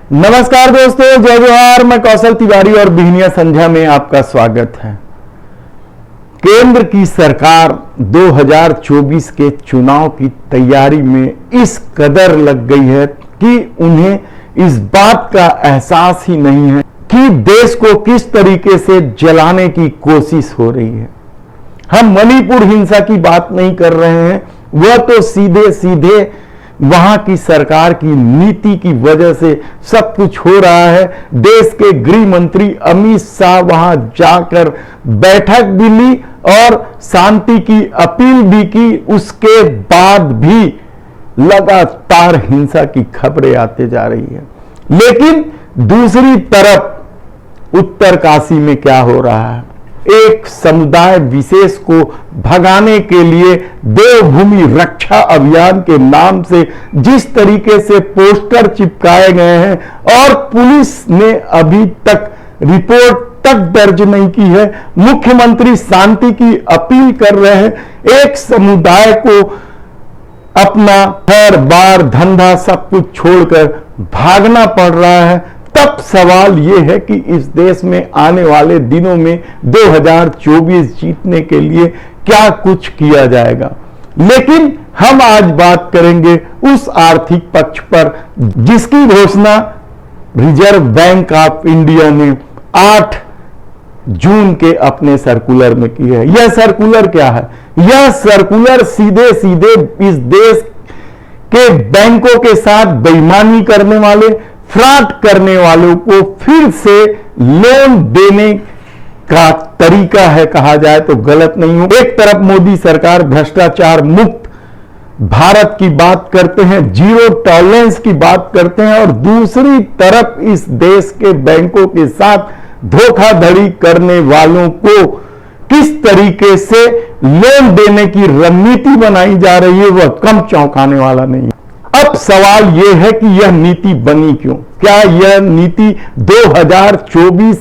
नमस्कार दोस्तों, जय जोहार। मैं कौशल तिवारी और बिहनिया संध्या में आपका स्वागत है। केंद्र की सरकार 2024 के चुनाव की तैयारी में इस कदर लग गई है कि उन्हें इस बात का एहसास ही नहीं है कि देश को किस तरीके से जलाने की कोशिश हो रही है। हम मणिपुर हिंसा की बात नहीं कर रहे हैं, वह तो सीधे सीधे वहां की सरकार की नीति की वजह से सब कुछ हो रहा है। देश के गृह मंत्री अमित शाह वहां जाकर बैठक भी ली और शांति की अपील भी की। उसके बाद भी लगातार हिंसा की खबरें आते जा रही है। लेकिन दूसरी तरफ उत्तरकाशी में क्या हो रहा है? एक समुदाय विशेष को भगाने के लिए देवभूमि रक्षा अभियान के नाम से जिस तरीके से पोस्टर चिपकाए गए हैं और पुलिस ने अभी तक रिपोर्ट तक दर्ज नहीं की है। मुख्यमंत्री शांति की अपील कर रहे हैं। एक समुदाय को अपना घर बार धंधा सब कुछ छोड़कर भागना पड़ रहा है। तब सवाल यह है कि इस देश में आने वाले दिनों में 2024 जीतने के लिए क्या कुछ किया जाएगा। लेकिन हम आज बात करेंगे उस आर्थिक पक्ष पर जिसकी घोषणा रिजर्व बैंक ऑफ इंडिया ने 8 जून के अपने सर्कुलर में की है। यह सर्कुलर क्या है? यह सर्कुलर सीधे सीधे इस देश के बैंकों के साथ बेईमानी करने वाले, फ्रॉड करने वालों को फिर से लोन देने का तरीका है, कहा जाए तो गलत नहीं हो। एक तरफ मोदी सरकार भ्रष्टाचार मुक्त भारत की बात करते हैं, जीरो टॉलरेंस की बात करते हैं, और दूसरी तरफ इस देश के बैंकों के साथ धोखाधड़ी करने वालों को किस तरीके से लोन देने की रणनीति बनाई जा रही है, वह कम चौंकाने वाला नहीं है। अब सवाल यह है कि यह नीति बनी क्यों? क्या यह नीति 2024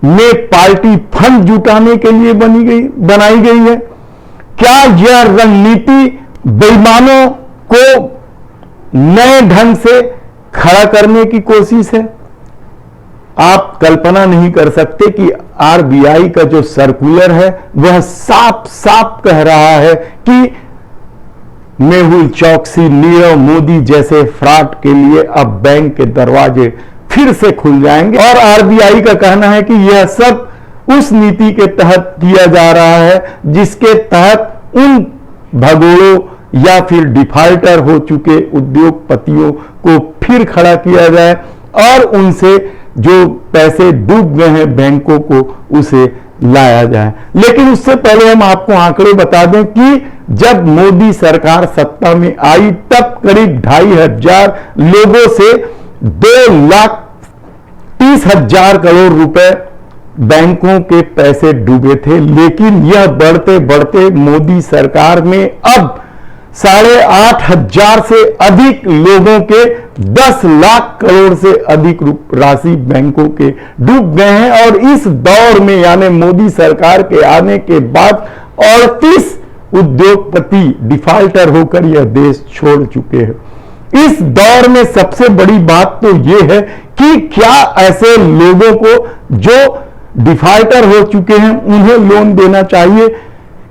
में पार्टी फंड जुटाने के लिए बनाई गई है? क्या यह रणनीति बेईमानों को नए ढंग से खड़ा करने की कोशिश है? आप कल्पना नहीं कर सकते कि आरबीआई का जो सर्कुलर है वह साफ साफ कह रहा है कि मेहुल चौकसी, नीरव मोदी जैसे फ्रॉड के लिए अब बैंक के दरवाजे फिर से खुल जाएंगे। और आरबीआई का कहना है कि यह सब उस नीति के तहत किया जा रहा है जिसके तहत उन भगोड़ों या फिर डिफॉल्टर हो चुके उद्योगपतियों को फिर खड़ा किया जाए और उनसे जो पैसे डूब गए हैं बैंकों को उसे लाया जाए। लेकिन उससे पहले हम आपको आंकड़े बता दें कि जब मोदी सरकार सत्ता में आई तब करीब 2,500 लोगों से 2,30,000 करोड़ रुपए बैंकों के पैसे डूबे थे। लेकिन यह बढ़ते बढ़ते मोदी सरकार में अब 8,500 से अधिक लोगों के 10 लाख करोड़ से अधिक राशि बैंकों के डूब गए हैं। और इस दौर में यानी मोदी सरकार के आने के बाद 38 उद्योगपति डिफॉल्टर होकर यह देश छोड़ चुके हैं। इस दौर में सबसे बड़ी बात तो यह है कि क्या ऐसे लोगों को जो डिफॉल्टर हो चुके हैं उन्हें लोन देना चाहिए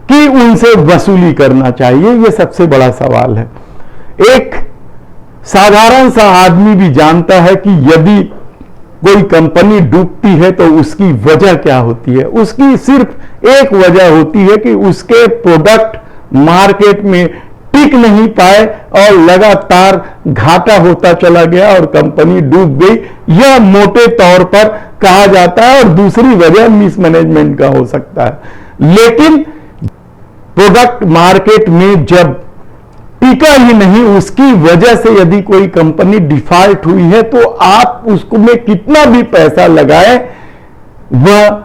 कि उनसे वसूली करना चाहिए? यह सबसे बड़ा सवाल है। एक साधारण सा आदमी भी जानता है कि यदि कोई कंपनी डूबती है तो उसकी वजह क्या होती है। उसकी सिर्फ एक वजह होती है कि उसके प्रोडक्ट मार्केट में टिक नहीं पाए और लगातार घाटा होता चला गया और कंपनी डूब गई। यह मोटे तौर पर कहा जाता है। और दूसरी वजह मिसमैनेजमेंट का हो सकता है। लेकिन प्रोडक्ट मार्केट में जब टिका ही नहीं, उसकी वजह से यदि कोई कंपनी डिफॉल्ट हुई है तो आप उसको में कितना भी पैसा लगाए वह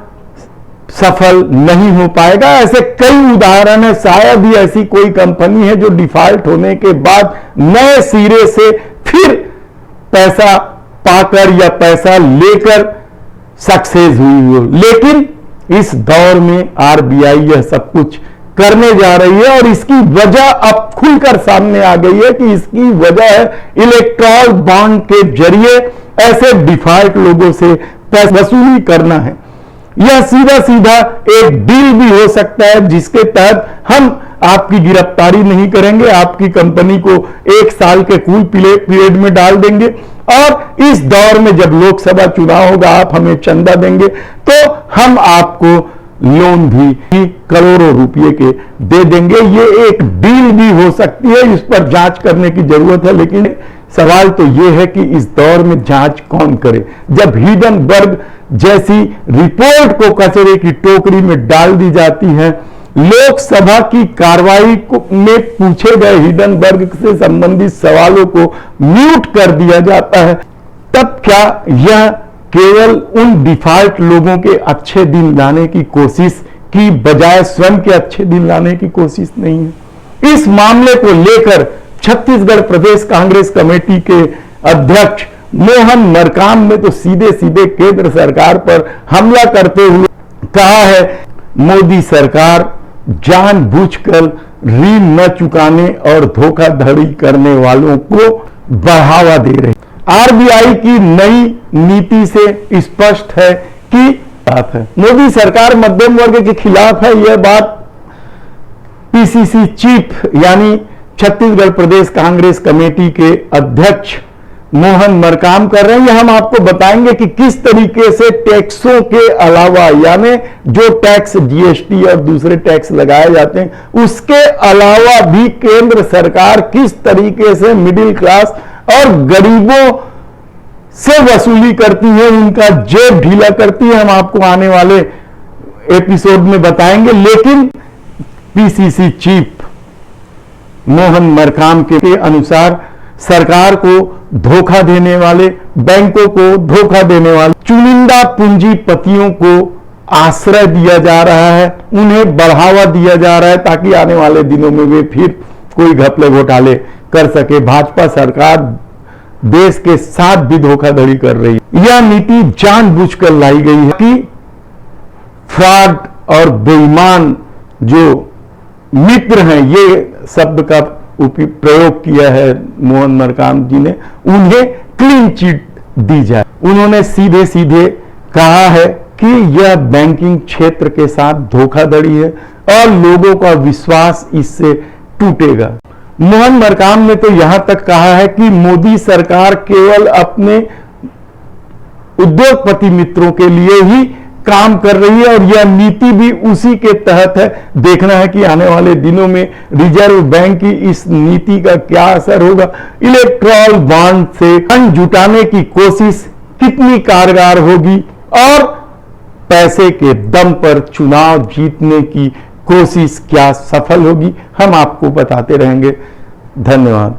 सफल नहीं हो पाएगा। ऐसे कई उदाहरण है। शायद ही ऐसी कोई कंपनी है जो डिफॉल्ट होने के बाद नए सिरे से फिर पैसा पाकर या पैसा लेकर सक्सेस हुई हो। लेकिन इस दौर में आरबीआई यह सब कुछ करने जा रही है और इसकी वजह अब खुलकर सामने आ गई है कि इसकी वजह है इलेक्ट्रॉल बॉन्ड के जरिए ऐसे डिफॉल्ट लोगों से पैसा वसूली करना है। यह सीधा सीधा एक डील भी हो सकता है जिसके तहत हम आपकी गिरफ्तारी नहीं करेंगे, आपकी कंपनी को 1 साल के कूल पीरियड में डाल देंगे और इस दौर में जब लोकसभा चुनाव होगा आप हमें चंदा देंगे तो हम आपको लोन भी करोड़ों रुपए के दे देंगे। ये एक डील भी हो सकती है, इस पर जांच करने की जरूरत है। लेकिन सवाल तो ये है कि इस दौर में जांच कौन करे जब हिडनबर्ग जैसी रिपोर्ट को कचरे की टोकरी में डाल दी जाती है, लोकसभा की कार्रवाई में पूछे गए हिडनबर्ग से संबंधित सवालों को म्यूट कर दिया जाता है, तब क्या यह केवल उन डिफॉल्ट लोगों के अच्छे दिन लाने की कोशिश की बजाय स्वयं के अच्छे दिन लाने की कोशिश नहीं है? इस मामले को लेकर छत्तीसगढ़ प्रदेश कांग्रेस कमेटी के अध्यक्ष मोहन मरकाम ने तो सीधे सीधे केंद्र सरकार पर हमला करते हुए कहा है मोदी सरकार जानबूझकर ऋण न चुकाने और धोखाधड़ी करने वालों को बढ़ावा दे रही। आरबीआई की नई नीति से स्पष्ट है कि बात है मोदी सरकार मध्यम वर्ग के खिलाफ है। यह बात पीसीसी चीफ यानी छत्तीसगढ़ प्रदेश कांग्रेस कमेटी के अध्यक्ष मोहन मरकाम कर रहे हैं। हम आपको बताएंगे कि किस तरीके से टैक्सों के अलावा यानी जो टैक्स जीएसटी और दूसरे टैक्स लगाए जाते हैं उसके अलावा भी केंद्र सरकार किस तरीके से मिडिल क्लास और गरीबों से वसूली करती है, उनका जेब ढीला करती है। हम आपको आने वाले एपिसोड में बताएंगे। लेकिन पीसीसी चीफ मोहन मरकाम के अनुसार सरकार को धोखा देने वाले, बैंकों को धोखा देने वाले चुनिंदा पूंजीपतियों को आश्रय दिया जा रहा है, उन्हें बढ़ावा दिया जा रहा है ताकि आने वाले दिनों में वे फिर कोई घपले घोटाले कर सके। भाजपा सरकार देश के साथ भी धोखाधड़ी कर रही है। यह नीति जानबूझकर लाई गई है कि फ्रॉड और बेईमान जो मित्र हैं, ये शब्द का प्रयोग किया है मोहन मरकाम जी ने, उन्हें क्लीन चिट दी जाए। उन्होंने सीधे सीधे कहा है कि यह बैंकिंग क्षेत्र के साथ धोखाधड़ी है और लोगों का विश्वास इससे टूटेगा। मोहन मरकाम ने तो यहां तक कहा है कि मोदी सरकार केवल अपने उद्योगपति मित्रों के लिए ही काम कर रही है और यह नीति भी उसी के तहत है। देखना है कि आने वाले दिनों में रिजर्व बैंक की इस नीति का क्या असर होगा। इलेक्ट्रॉल बॉन्ड से धन जुटाने की कोशिश कितनी कारगर होगी और पैसे के दम पर चुनाव जीतने की कोशिश क्या सफल होगी, हम आपको बताते रहेंगे। धन्यवाद।